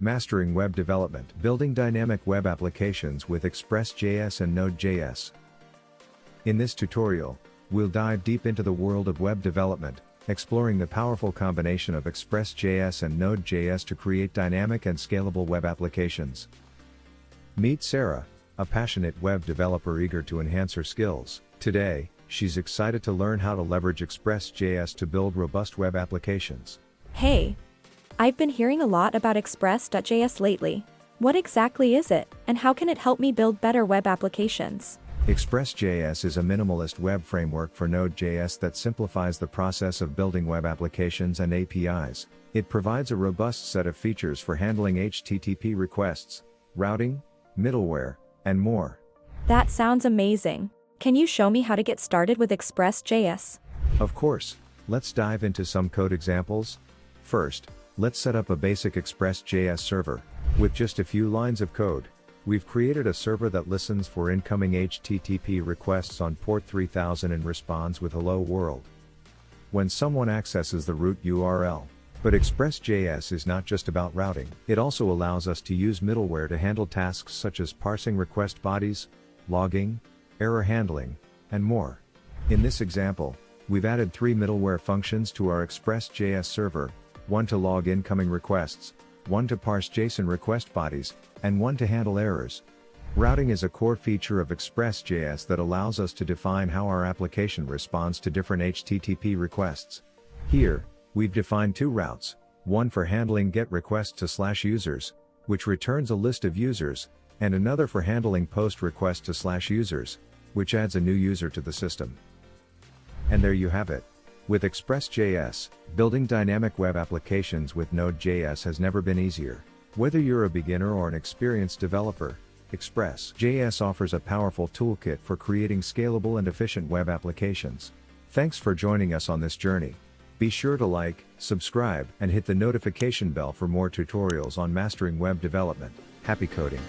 Mastering Web Development. Building Dynamic Web Applications with Express.js and Node.js. In this tutorial, we'll dive deep into the world of web development, exploring the powerful combination of Express.js and Node.js to create dynamic and scalable web applications. Meet Sarah, a passionate web developer eager to enhance her skills. Today, she's excited to learn how to leverage Express.js to build robust web applications. Hey, I've been hearing a lot about Express.js lately. What exactly is it, and how can it help me build better web applications? Express.js is a minimalist web framework for Node.js that simplifies the process of building web applications and APIs. It provides a robust set of features for handling HTTP requests, routing, middleware, and more. That sounds amazing. Can you show me how to get started with Express.js? Of course, let's dive into some code examples. First, let's set up a basic Express.js server. With just a few lines of code, we've created a server that listens for incoming HTTP requests on port 3000 and responds with "Hello World" when someone accesses the root URL. But Express.js is not just about routing. It also allows us to use middleware to handle tasks such as parsing request bodies, logging, error handling, and more. In this example, we've added 3 middleware functions to our Express.js server: one to log incoming requests, one to parse JSON request bodies, and one to handle errors. Routing is a core feature of Express.js that allows us to define how our application responds to different HTTP requests. Here, we've defined 2 routes, one for handling GET request to /users, which returns a list of users, and another for handling POST request to /users, which adds a new user to the system. And there you have it. With Express.js, building dynamic web applications with Node.js has never been easier. Whether you're a beginner or an experienced developer, Express.js offers a powerful toolkit for creating scalable and efficient web applications. Thanks for joining us on this journey. Be sure to like, subscribe, and hit the notification bell for more tutorials on mastering web development. Happy coding!